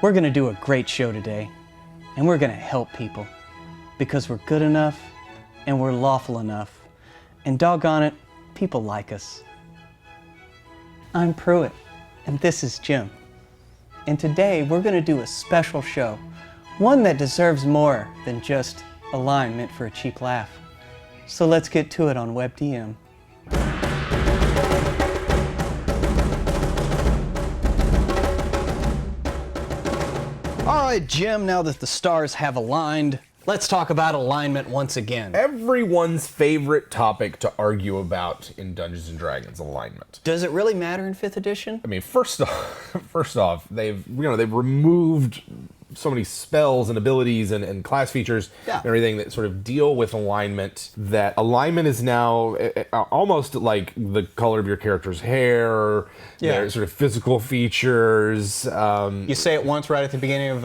We're going to do a great show today, and we're going to help people because we're good enough and we're lawful enough, and doggone it, people like us. I'm Pruitt, and this is Jim. And today we're going to do a special show, one that deserves more than just a line meant for a cheap laugh. So let's get to it on WebDM. All right, Jim, now that the stars have aligned, let's talk about alignment once again. Everyone's favorite topic to argue about in Dungeons & Dragons, alignment. Does it really matter in 5th edition? I mean, first off, they've removed so many spells and abilities and class features and everything that sort of deal with alignment, that alignment is now almost like the color of your character's hair, their sort of physical features. You say it once right at the beginning of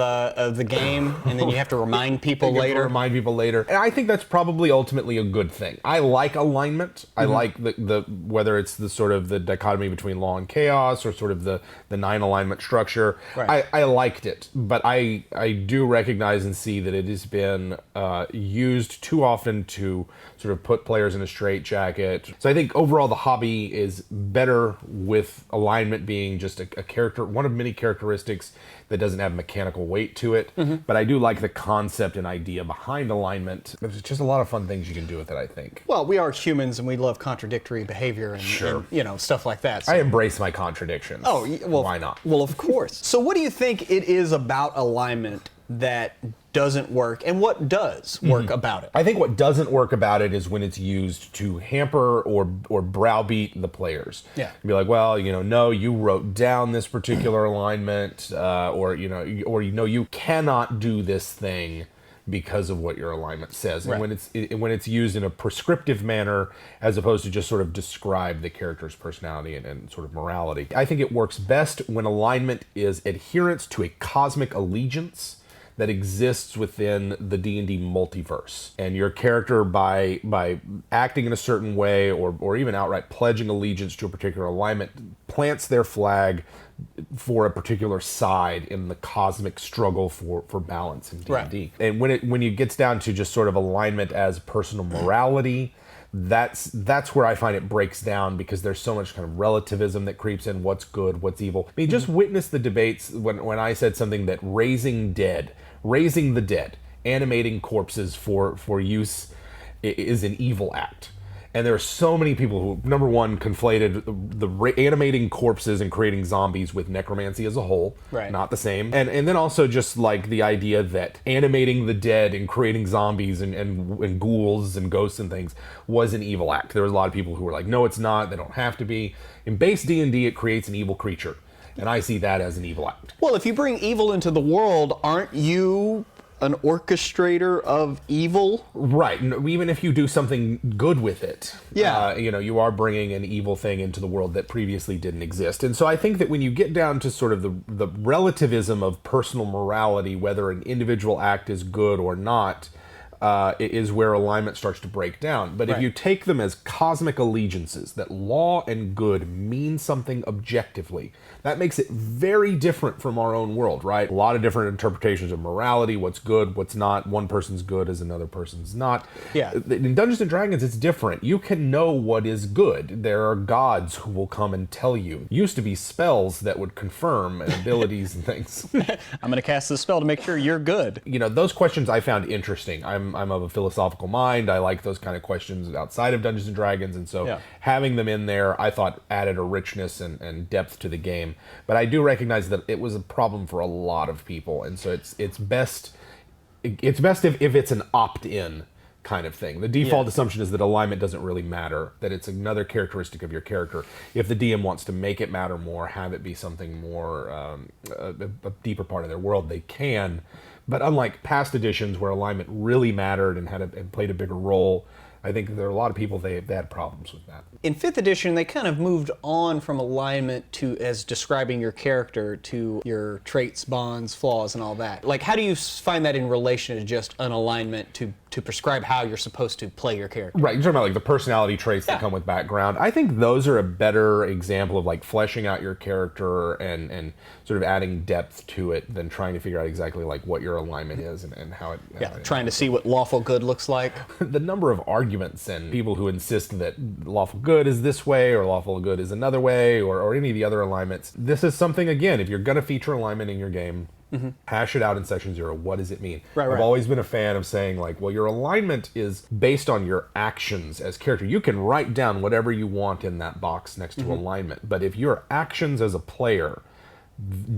the game, and then you have to remind people later. And I think that's probably ultimately a good thing. I like alignment. I like the whether it's the sort of the dichotomy between law and chaos, or sort of the 9 alignment structure. Right. I liked it, but I do recognize and see that it has been used too often to sort of put players in a straitjacket. So I think overall the hobby is better with alignment being just a character, one of many characteristics that doesn't have mechanical weight to it. But I do like the concept and idea behind alignment. There's just a lot of fun things you can do with it, I think. Well, we are humans and we love contradictory behavior and stuff like that. So. I embrace my contradictions. Oh, well, why not? Well, of course. So what do you think it is about alignment that doesn't work, and what does work about it? I think what doesn't work about it is when it's used to hamper or browbeat the players. Yeah. Be like, well, no, you wrote down this particular alignment, or you cannot do this thing because of what your alignment says. And when it's used in a prescriptive manner, as opposed to just sort of describe the character's personality and sort of morality. I think it works best when alignment is adherence to a cosmic allegiance that exists within the D&D multiverse. And your character, by acting in a certain way, or even outright pledging allegiance to a particular alignment, plants their flag for a particular side in the cosmic struggle for balance in D&D. Right. And when it gets down to just sort of alignment as personal morality, that's where I find it breaks down, because there's so much kind of relativism that creeps in. What's good, what's evil. I mean, just witness the debates when I said something that raising the dead, animating corpses for use is an evil act. And there are so many people who, number one, conflated the animating corpses and creating zombies with necromancy as a whole. Right. Not the same. And then also just like the idea that animating the dead and creating zombies and ghouls and ghosts and things was an evil act. There was a lot of people who were like, no, it's not. They don't have to be. In base D&D, it creates an evil creature. And I see that as an evil act. Well, if you bring evil into the world, aren't you an orchestrator of evil? Right. Even if you do something good with it, yeah, you are bringing an evil thing into the world that previously didn't exist. And so I think that when you get down to sort of the relativism of personal morality, whether an individual act is good or not, is where alignment starts to break down. But if you take them as cosmic allegiances, that law and good mean something objectively, that makes it very different from our own world, right? A lot of different interpretations of morality, what's good, what's not. One person's good as another person's not. Yeah. In Dungeons & Dragons, it's different. You can know what is good. There are gods who will come and tell you. Used to be spells that would confirm abilities and things. I'm going to cast this spell to make sure you're good. Those questions I found interesting. I'm of a philosophical mind. I like those kind of questions outside of Dungeons & Dragons, and so having them in there, I thought added a richness and depth to the game. But I do recognize that it was a problem for a lot of people, and so it's best if it's an opt-in kind of thing. The default assumption is that alignment doesn't really matter, that it's another characteristic of your character. If the DM wants to make it matter more, have it be something more, a deeper part of their world, they can. But unlike past editions where alignment really mattered and played a bigger role, I think there are a lot of people, they had problems with that. In 5th edition, they kind of moved on from alignment to as describing your character to your traits, bonds, flaws, and all that. Like, how do you find that in relation to just an alignment to to prescribe how you're supposed to play your character. Right, you're talking about like the personality traits that come with background. I think those are a better example of like fleshing out your character and sort of adding depth to it than trying to figure out exactly like what your alignment is and how it... Trying to see what lawful good looks like. The number of arguments and people who insist that lawful good is this way or lawful good is another way or any of the other alignments. This is something, again, if you're going to feature alignment in your game, hash it out in session 0. What does it mean? I've always been a fan of saying like, well, your alignment is based on your actions as character. You can write down whatever you want in that box next to alignment, but if your actions as a player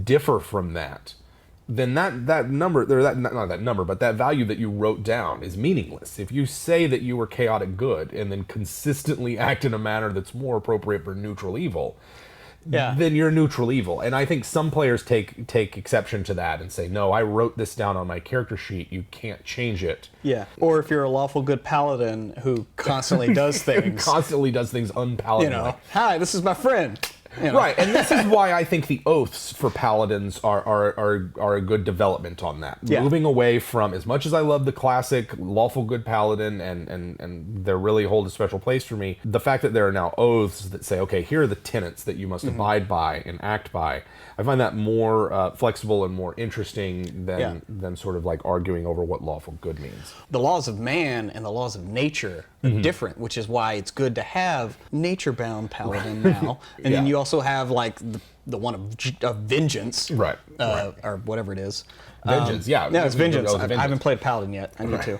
differ from that, then that number, or that not that number, but that value that you wrote down is meaningless. If you say that you were chaotic good and then consistently act in a manner that's more appropriate for neutral evil, then you're neutral evil. And I think some players take exception to that and say, no, I wrote this down on my character sheet. You can't change it. Yeah. Or if you're a lawful good paladin who constantly does things. Constantly does things unpaladinly. Hi, this is my friend. Right, and this is why I think the oaths for paladins are a good development on that. Moving away from, as much as I love the classic lawful good paladin and they really hold a special place for me, the fact that there are now oaths that say, okay, here are the tenets that you must abide by and act by, I find that more flexible and more interesting than sort of like arguing over what lawful good means. The laws of man and the laws of nature are different, which is why it's good to have nature-bound paladin now. And then you also have like the one of vengeance, right. Or whatever it is. Vengeance, No, it's vengeance. I haven't played paladin yet. I need to.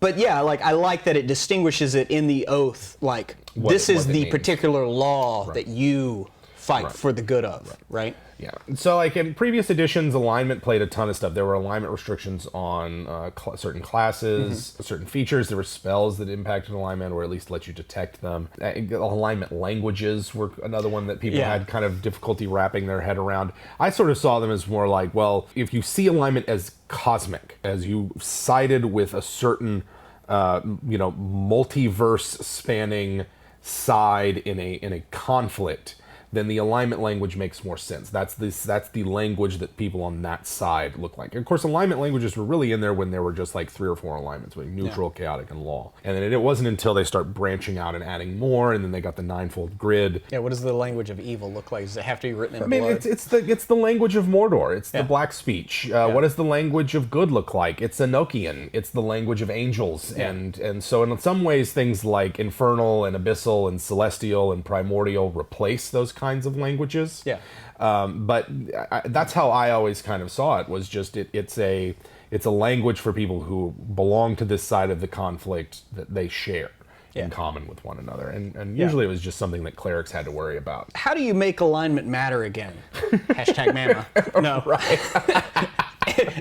But yeah, like I like that it distinguishes it in the oath. Like this is the particular law that you fight for the good of, right? Yeah. So, like in previous editions, alignment played a ton of stuff. There were alignment restrictions on certain classes, certain features. There were spells that impacted alignment, or at least let you detect them. Alignment languages were another one that people had kind of difficulty wrapping their head around. I sort of saw them as more like, well, if you see alignment as cosmic, as you sided with a certain, multiverse spanning side in a conflict, then the alignment language makes more sense. That's the language that people on that side look like. And of course, alignment languages were really in there when there were just like 3 or 4 alignments, like neutral, chaotic, and law. And then it wasn't until they start branching out and adding more, and then they got the 9-fold grid. Yeah, what does the language of evil look like? Does it have to be written in blood? I mean, it's the language of Mordor. It's the black speech. What does the language of good look like? It's Enochian. It's the language of angels. And so in some ways, things like infernal and abyssal and celestial and primordial replace those kinds of languages. But that's how I always kind of saw it, was just it's a language for people who belong to this side of the conflict that they share in common with one another. And usually it was just something that clerics had to worry about. How do you make alignment matter again? Hashtag mama. No. Right.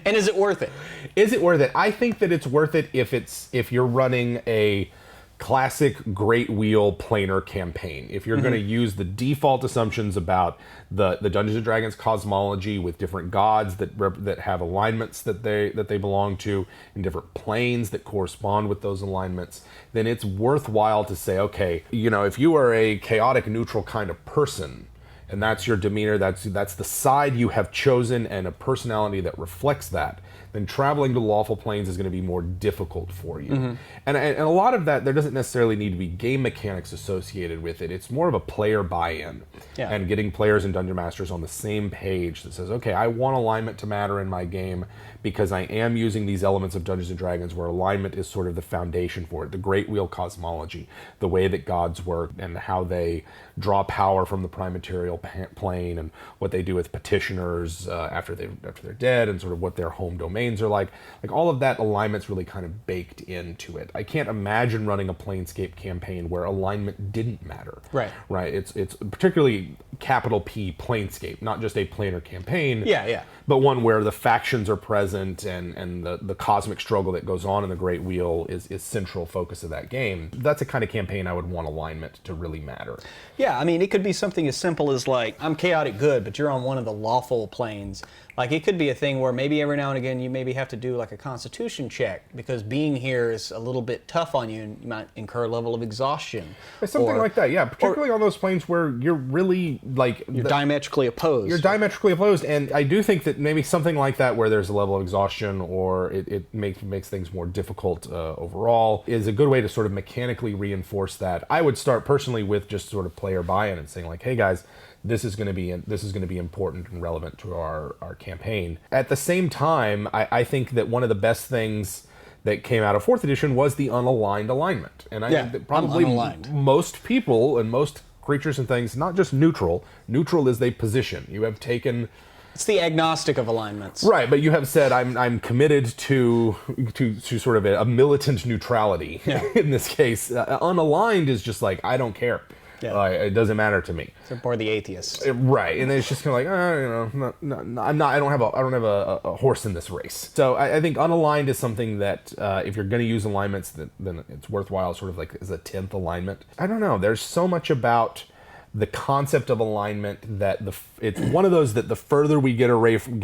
And is it worth it? Is it worth it? I think that it's worth it if you're running a classic Great Wheel planar campaign. If you're going to use the default assumptions about the Dungeons and Dragons cosmology with different gods that have alignments that they belong to, and different planes that correspond with those alignments, then it's worthwhile to say, okay, if you are a chaotic neutral kind of person, and that's your demeanor, that's the side you have chosen and a personality that reflects that, then traveling to lawful planes is going to be more difficult for you. And a lot of that, there doesn't necessarily need to be game mechanics associated with it. It's more of a player buy-in and getting players and dungeon masters on the same page that says, okay, I want alignment to matter in my game because I am using these elements of Dungeons and Dragons where alignment is sort of the foundation for it. The Great Wheel cosmology, the way that gods work and how they draw power from the prime material plane, and what they do with petitioners after they're dead, and sort of what their home domains are like all of that alignment's really kind of baked into it. I can't imagine running a Planescape campaign where alignment didn't matter. Right. It's particularly capital P Planescape, not just a planar campaign. But one where the factions are present and the cosmic struggle that goes on in the Great Wheel is central focus of that game. That's a kind of campaign I would want alignment to really matter. Yeah, I mean, it could be something as simple as was like, I'm chaotic good, but you're on one of the lawful planes. Like, it could be a thing where maybe every now and again you maybe have to do like a constitution check because being here is a little bit tough on you and you might incur a level of exhaustion. Something like that, yeah. Particularly on those planes where you're really like... You're diametrically opposed. You're diametrically opposed, and I do think that maybe something like that where there's a level of exhaustion or it makes things more difficult overall is a good way to sort of mechanically reinforce that. I would start personally with just sort of player buy-in and saying like, hey guys, this is going to be important and relevant to our campaign. At the same time, I think that one of the best things that came out of 4th edition was the unaligned alignment. And I think that probably most people and most creatures and things, not just neutral is a position. You have taken... It's the agnostic of alignments. Right, but you have said, I'm committed to sort of a militant neutrality in this case. Unaligned is just like, I don't care. Yeah. It doesn't matter to me. So more the atheists. Right, and it's just kind of like, I don't have a horse in this race. So I think unaligned is something that if you're going to use alignments, then it's worthwhile, sort of like as a 10th alignment. I don't know. There's so much about the concept of alignment that it's one of those that the further we get away from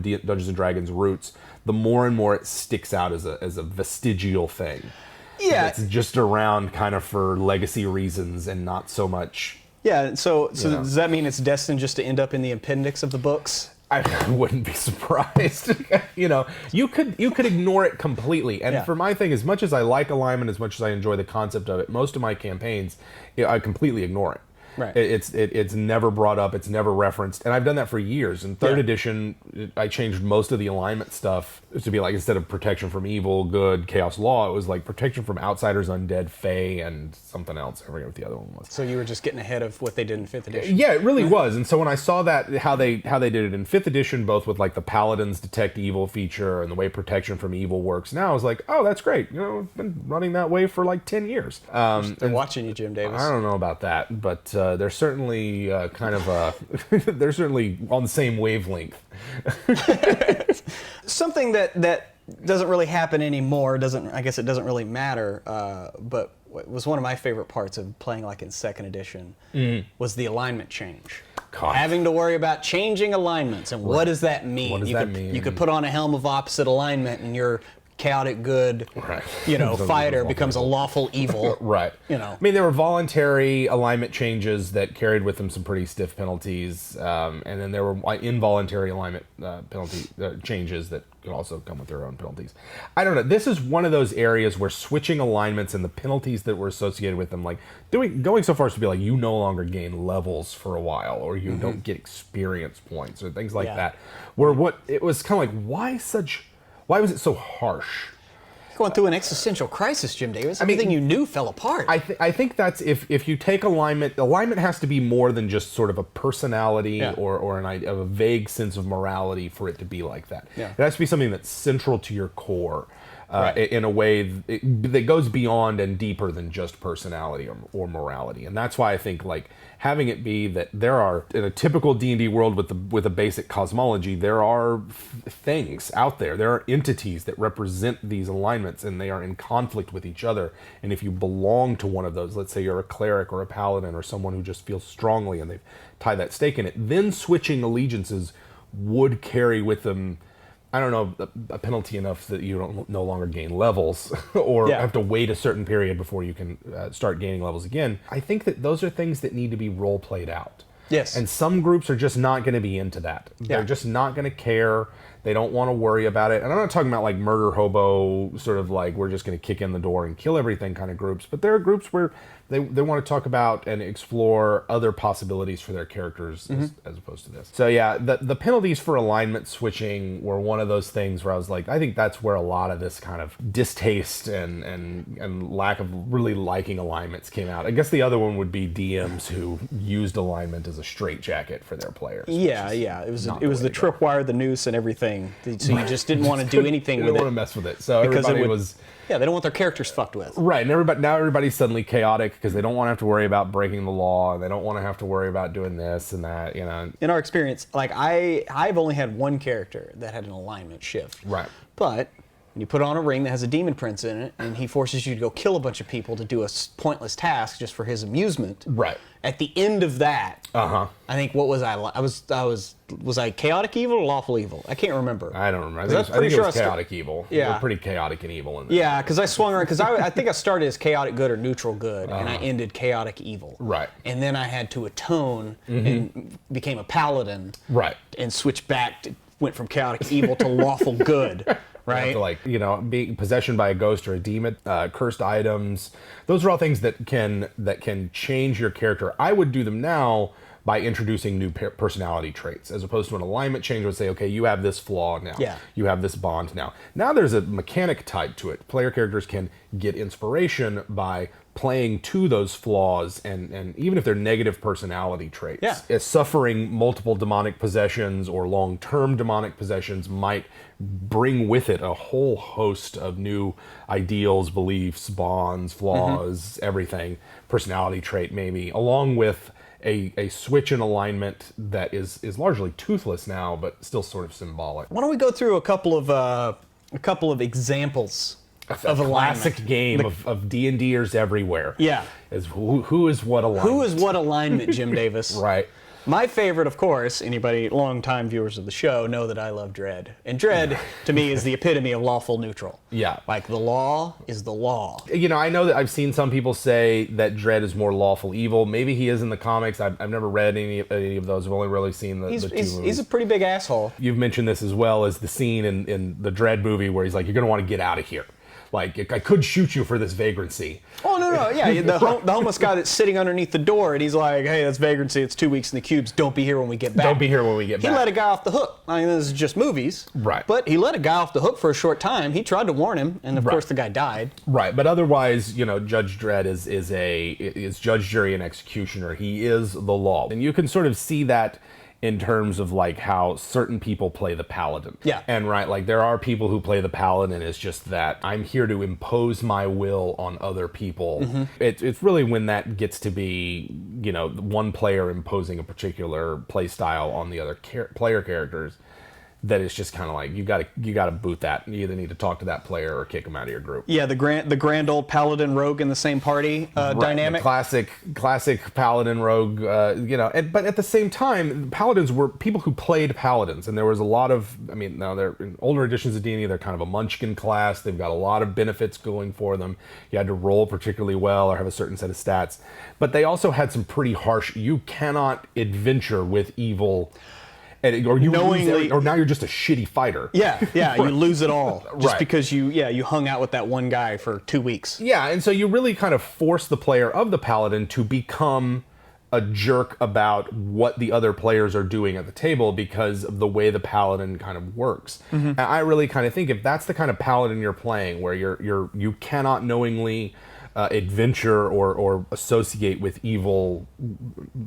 Dungeons and Dragons roots, the more and more it sticks out as a vestigial thing. Yeah, it's just around kind of for legacy reasons and not so much. Yeah, so does that mean it's destined just to end up in the appendix of the books? I wouldn't be surprised. You could ignore it completely. And for my thing, as much as I like alignment, as much as I enjoy the concept of it, most of my campaigns, I completely ignore it. Right. It's never brought up. It's never referenced, and I've done that for years. In 3rd edition, I changed most of the alignment stuff to be like, instead of protection from evil, good, chaos, law, it was like protection from outsiders, undead, fae, and something else. I forget what the other one was. So you were just getting ahead of what they did in 5th edition. Yeah, it really was. And so when I saw that how they did it in 5th edition, both with like the paladins detect evil feature and the way protection from evil works, now I was like, oh, that's great. I've been running that way for like 10 years. They're watching you, Jim Davis. I don't know about that, but. They're certainly they're certainly on the same wavelength. Something that doesn't really happen anymore. I guess it doesn't really matter. But what was one of my favorite parts of playing like in 2nd edition was the alignment change. God. Having to worry about changing alignments and what does that mean? What does that mean? You could put on a helm of opposite alignment and you're chaotic good, fighter becomes a lawful evil. Right. I mean, there were voluntary alignment changes that carried with them some pretty stiff penalties, and then there were involuntary alignment penalty changes that could also come with their own penalties. I don't know. This is one of those areas where switching alignments and the penalties that were associated with them, like going so far as to be like, you no longer gain levels for a while, or you don't get experience points, or things like that. Where it was kind of like, why was it so harsh? Going through an existential crisis, Jim Davis. Everything you knew fell apart. I think that's if you take alignment has to be more than just sort of a personality or an idea of a vague sense of morality for it to be like that. Yeah. It has to be something that's central to your core. In a way that goes beyond and deeper than just personality or morality. And that's why I think like having it be that there are, in a typical D&D world with a basic cosmology, there are things out there. There are entities that represent these alignments and they are in conflict with each other. And if you belong to one of those, let's say you're a cleric or a paladin or someone who just feels strongly and they've tied that stake in it, then switching allegiances would carry with them, I don't know, a penalty enough that you don't no longer gain levels or have to wait a certain period before you can start gaining levels again. I think that those are things that need to be role played out. Yes. And some groups are just not going to be into that. They're just not going to care. They don't want to worry about it. And I'm not talking about like murder hobo, sort of like we're just going to kick in the door and kill everything kind of groups. But there are groups where they want to talk about and explore other possibilities for their characters as opposed to this. So yeah, the penalties for alignment switching were one of those things where I was like, I think that's where a lot of this kind of distaste and lack of really liking alignments came out. I guess the other one would be DMs who used alignment as a straitjacket for their players. Yeah. It was the tripwire, the noose, and everything. So you just didn't want to do anything with it. They didn't want to mess with it. So everybody was... Yeah, they don't want their characters fucked with. Right, and now everybody's suddenly chaotic because they don't want to have to worry about breaking the law, and they don't want to have to worry about doing this and that, In our experience, like I've only had one character that had an alignment shift. Right. But and you put on a ring that has a demon prince in it, and he forces you to go kill a bunch of people to do a pointless task just for his amusement. Right. At the end of that, I think what was I was I chaotic evil or lawful evil? I can't remember. I don't remember. I think it was chaotic evil. Yeah. We're pretty chaotic and evil in there. Yeah, because I swung around, because I think I started as chaotic good or neutral good, and I ended chaotic evil. Right. And then I had to atone and became a paladin. Right. And switched back, went from chaotic evil to lawful good. Right. To, like, you know, being possession by a ghost or a demon, cursed items. Those are all things that can change your character. I would do them now by introducing new personality traits, as opposed to an alignment change would say, okay, you have this flaw now. Yeah. You have this bond now. Now there's a mechanic type to it. Player characters can get inspiration by playing to those flaws, and even if they're negative personality traits. Yeah. As suffering multiple demonic possessions or long-term demonic possessions might bring with it a whole host of new ideals, beliefs, bonds, flaws, everything, personality trait maybe, along with a switch in alignment that is largely toothless now, but still sort of symbolic. Why don't we go through a couple of examples of alignment? Classic game of D&Ders everywhere. Yeah. Is who is what alignment? Who is what alignment, Jim Davis? Right. My favorite, of course, anybody, long-time viewers of the show know that I love Dredd. And Dredd, to me, is the epitome of lawful neutral. Yeah. Like, the law is the law. You know, I know that I've seen some people say that Dredd is more lawful evil. Maybe he is in the comics. I've never read any of those. I've only really seen the two movies. He's a pretty big asshole. You've mentioned this as well as the scene in the Dredd movie where he's like, you're going to want to get out of here. Like, I could shoot you for this vagrancy. Oh, no, yeah, the homeless guy that's sitting underneath the door, and he's like, hey, that's vagrancy, it's 2 weeks in the cubes, don't be here when we get back. Don't be here when we get back. He let a guy off the hook. I mean, this is just movies. Right. But he let a guy off the hook for a short time. He tried to warn him, and of course the guy died. Right, but otherwise, you know, Judge Dredd is judge, jury, and executioner. He is the law. And you can sort of see that in terms of like how certain people play the paladin. Yeah. And right, like there are people who play the paladin as just that I'm here to impose my will on other people. It's really when that gets to be, you know, one player imposing a particular play style on the other player characters, that it's just kind of like you got to boot that. You either need to talk to that player or kick him out of your group. Yeah, the grand old Paladin Rogue in the same party dynamic. The classic Paladin Rogue, you know. But at the same time, Paladins were people who played Paladins, and there was a lot of. I mean, now they're in older editions of D&D. They're kind of a Munchkin class. They've got a lot of benefits going for them. You had to roll particularly well or have a certain set of stats, but they also had some pretty harsh. You cannot adventure with evil. Or you knowingly, or now you're just a shitty fighter. Yeah, right. You lose it all just right. because you hung out with that one guy for 2 weeks. Yeah, and so you really kind of force the player of the paladin to become a jerk about what the other players are doing at the table because of the way the paladin kind of works. And I really kind of think if that's the kind of paladin you're playing, where you cannot knowingly adventure or associate with evil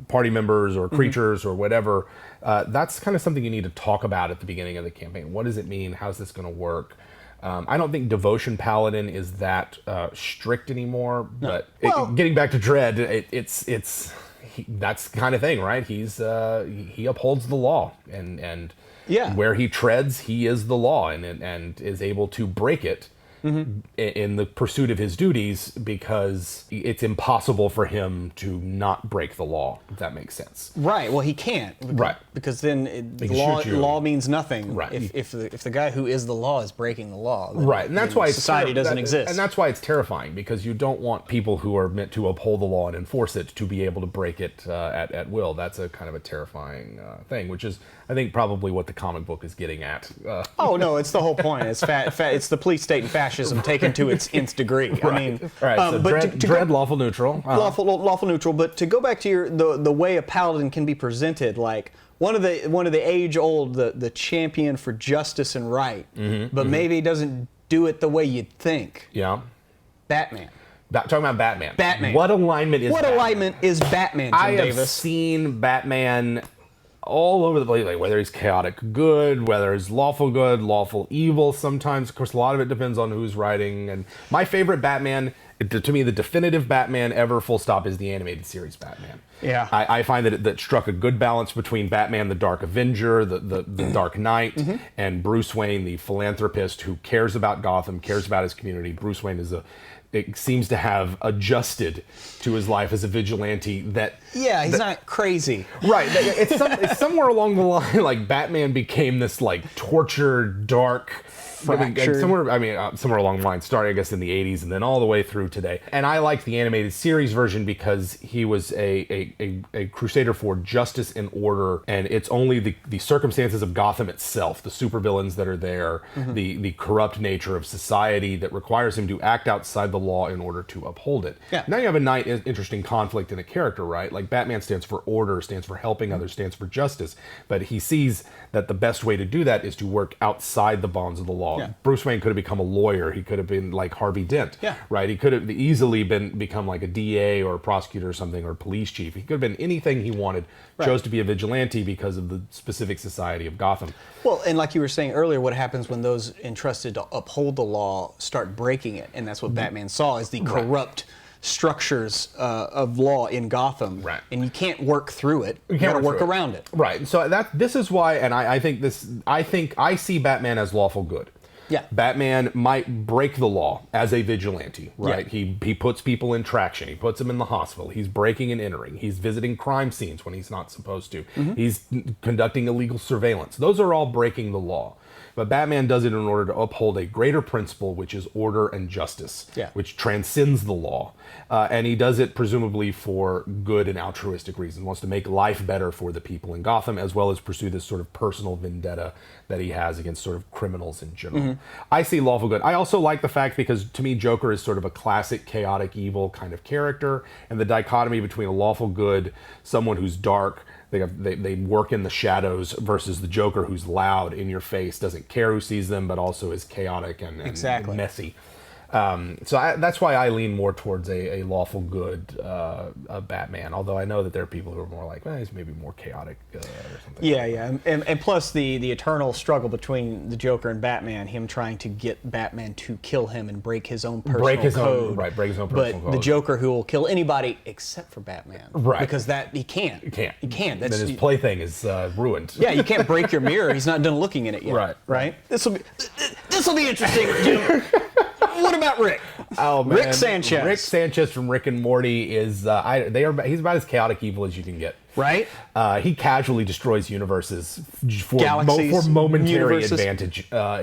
party members or creatures or whatever, that's kind of something you need to talk about at the beginning of the campaign. What does it mean? How's this going to work? I don't think Devotion Paladin is that strict anymore, but getting back to Dredd, that's the kind of thing, right? He upholds the law, and where he treads, he is the law, and is able to break it in the pursuit of his duties, because it's impossible for him to not break the law, if that makes sense. Right. Well, he can't. Right. Because then law means nothing. Right. If the guy who is the law is breaking the law. Then, right. And that's why society doesn't exist. And that's why it's terrifying, because you don't want people who are meant to uphold the law and enforce it to be able to break it at will. That's a kind of a terrifying thing, which is, I think, probably what the comic book is getting at. Oh no, it's the whole point. It's it's the police state and fascism taken to its nth degree. Right. I mean, so but Dredd lawful neutral. Lawful neutral. But to go back to the way a paladin can be presented, like one of the age old the champion for justice and right, but maybe doesn't do it the way you'd think. Yeah. Batman. Talking about Batman. Batman. What alignment is Batman? What alignment is Batman, Jim I have Davis? seen Batman all over the place, like whether he's chaotic good, whether he's lawful evil sometimes. Of course, a lot of it depends on who's writing. And my favorite Batman, to me, the definitive Batman ever, full stop, is the animated series Batman. Yeah. I find that that struck a good balance between Batman, the Dark Avenger, the Dark Knight, and Bruce Wayne, the philanthropist who cares about Gotham, cares about his community. Bruce Wayne it seems to have adjusted to his life as a vigilante. He's not crazy. Right. It's somewhere along the line, like Batman became this like tortured, dark, somewhere along the line, starting I guess in the 80s and then all the way through today. And I like the animated series version because he was a crusader for justice and order, and it's only the circumstances of Gotham itself, the supervillains that are there, the corrupt nature of society that requires him to act outside the law in order to uphold it. Yeah. Now you have a interesting conflict in a character, right? Like Batman stands for order, stands for helping others, stands for justice, but he sees that the best way to do that is to work outside the bonds of the law. Yeah. Bruce Wayne could have become a lawyer. He could have been like Harvey Dent, right? He could have easily become like a DA or a prosecutor or something, or a police chief. He could have been anything he wanted, chose to be a vigilante because of the specific society of Gotham. Well, and like you were saying earlier, what happens when those entrusted to uphold the law start breaking it? And that's what Batman saw, is the corrupt structures of law in Gotham. Right. And you can't work through it. You got to work around it. Right. So this is why, and I think I see Batman as lawful good. Yeah. Batman might break the law as a vigilante, right? Yeah. He puts people in traction. He puts them in the hospital. He's breaking and entering. He's visiting crime scenes when he's not supposed to. He's conducting illegal surveillance. Those are all breaking the law. But Batman does it in order to uphold a greater principle, which is order and justice, which transcends the law. And he does it presumably for good and altruistic reasons. He wants to make life better for the people in Gotham, as well as pursue this sort of personal vendetta that he has against sort of criminals in general. I see lawful good. I also like the fact, because to me, Joker is sort of a classic chaotic evil kind of character, and the dichotomy between a lawful good, someone who's dark, they work in the shadows, versus the Joker who's loud, in your face, doesn't care who sees them, but also is chaotic and messy. So that's why I lean more towards a lawful good Batman, although I know that there are people who are more like, he's maybe more chaotic or something. Yeah. And plus the eternal struggle between the Joker and Batman, him trying to get Batman to kill him and break his own personal code. Break his own personal code. But the Joker, who will kill anybody except for Batman. Right. Because he can't. He can't. Then his plaything is ruined. Yeah, you can't break your mirror. He's not done looking in it yet. Right? This will be interesting, Jim. What about Rick? Oh man, Rick Sanchez. Rick Sanchez from Rick and Morty is he's about as chaotic evil as you can get. Right? He casually destroys universes for Galaxies, momentary universes. Advantage.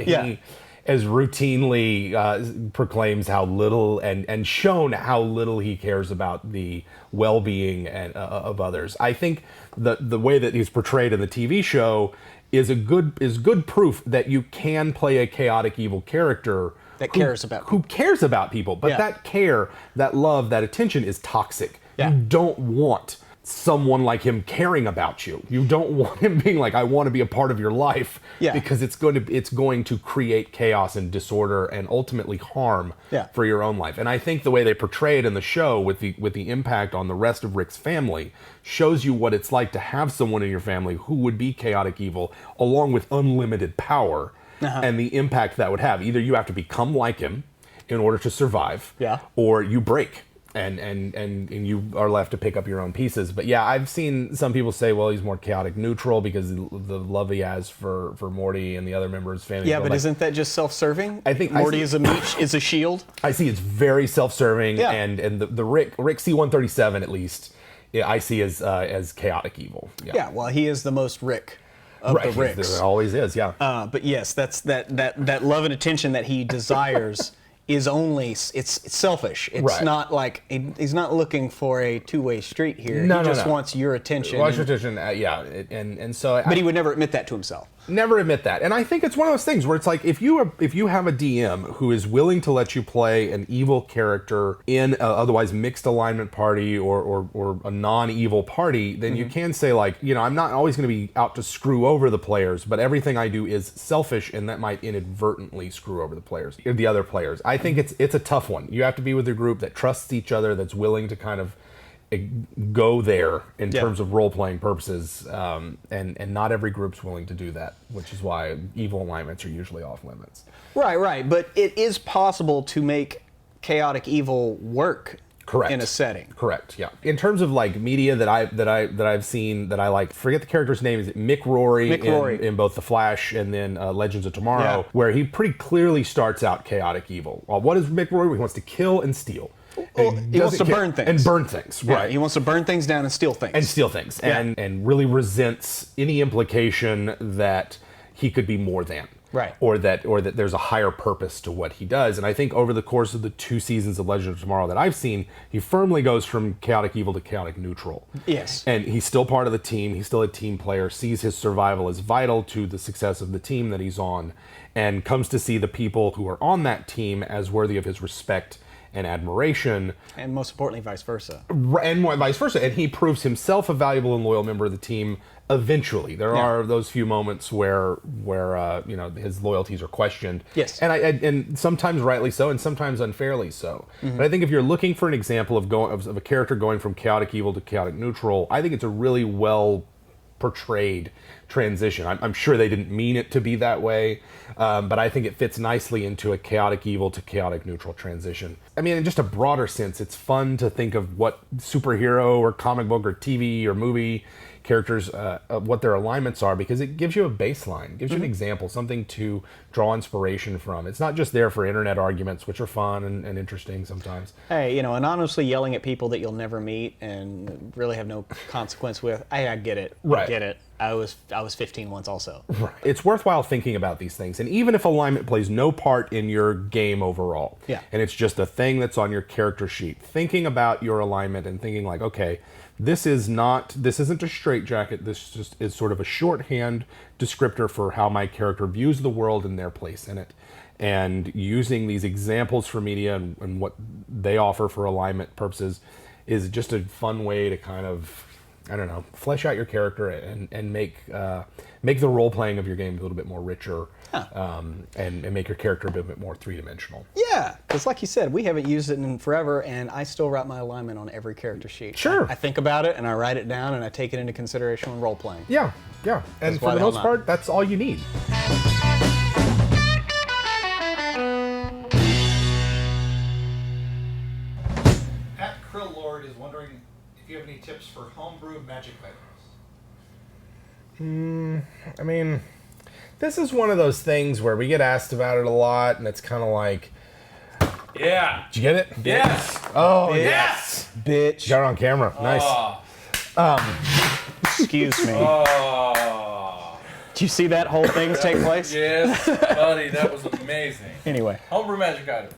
He has routinely proclaims how little and shown how little he cares about the well-being of others. I think the way that he's portrayed in the TV show is good proof that you can play a chaotic evil character that cares about people. Who cares about people, but that care, that love, that attention is toxic. You don't want someone like him caring about you. You don't want him being like, I want to be a part of your life, because it's going to create chaos and disorder and ultimately harm for your own life. And I think the way they portray it in the show with the impact on the rest of Rick's family shows you what it's like to have someone in your family who would be chaotic evil, along with unlimited power. And the impact that would have. Either you have to become like him in order to survive, or you break and you are left to pick up your own pieces. But I've seen some people say, well, he's more chaotic neutral because of the love he has for Morty and the other members of his family. Yeah, but isn't that just self-serving? I think Morty is a shield. I see it's very self-serving, and the Rick C-137 at least, I see as chaotic evil. Yeah, well, he is the most Rick of the Ricks. There always is, but yes, that's that love and attention that he desires is only it's selfish. It's not like he's not looking for a two-way street here. He just wants your attention. Wants your attention, and so. But he would never admit that to himself. Never admit that, and I think it's one of those things where it's like if you have a DM who is willing to let you play an evil character in a otherwise mixed alignment party or a non-evil party, then you can say like, I'm not always going to be out to screw over the players, but everything I do is selfish, and that might inadvertently screw over the other players. I think it's a tough one. You have to be with a group that trusts each other, that's willing to kind of go there in terms of role-playing purposes, and not every group's willing to do that, which is why evil alignments are usually off limits. Right. But it is possible to make chaotic evil work. Correct. In a setting. Correct. Yeah. In terms of like media that I've seen that I like, forget the character's name. Is it Mick Rory in both The Flash and then Legends of Tomorrow, where he pretty clearly starts out chaotic evil. Well, what is Mick Rory? He wants to kill and steal. Well, he wants to burn things. And burn things, right. Yeah, he wants to burn things down and steal things. And really resents any implication that he could be more than. Right. Or that there's a higher purpose to what he does. And I think over the course of the 2 seasons of Legend of Tomorrow that I've seen, he firmly goes from chaotic evil to chaotic neutral. Yes. And he's still part of the team. He's still a team player, sees his survival as vital to the success of the team that he's on, and comes to see the people who are on that team as worthy of his respect and admiration. And most importantly, vice versa. And vice versa. And he proves himself a valuable and loyal member of the team eventually. There are those few moments where his loyalties are questioned. Yes. And sometimes rightly so, and sometimes unfairly so. But I think if you're looking for an example of a character going from chaotic evil to chaotic neutral, I think it's a really well portrayed transition. I'm sure they didn't mean it to be that way, but I think it fits nicely into a chaotic evil to chaotic neutral transition. I mean, in just a broader sense, it's fun to think of what superhero or comic book or TV or movie characters, what their alignments are, because it gives you a baseline, gives you an example, something to draw inspiration from. It's not just there for internet arguments, which are fun and interesting sometimes. Hey, anonymously yelling at people that you'll never meet and really have no consequence with. Hey, I get it. Right. I get it. I was 15 once also. Right. It's worthwhile thinking about these things. And even if alignment plays no part in your game overall, and it's just a thing that's on your character sheet, thinking about your alignment and thinking like, okay, this isn't a straitjacket. This just is sort of a shorthand descriptor for how my character views the world and their place in it. And using these examples for media and what they offer for alignment purposes is just a fun way to kind of, I don't know, flesh out your character and make the role playing of your game a little bit more richer, and make your character a bit more three-dimensional. Yeah, because like you said, we haven't used it in forever, and I still write my alignment on every character sheet. Sure. I think about it, and I write it down, and I take it into consideration when role playing. Yeah. And for the most part, that's all you need. Lord is wondering if you have any tips for homebrew magic items. I mean, this is one of those things where we get asked about it a lot, and it's kind of like, yeah. Did you get it? Yes. Oh, Bitch. Yes. Bitch. Got it on camera. Nice. Excuse me. Oh. Did you see that whole thing take place? Yes, buddy, that was amazing. Anyway. Homebrew magic item.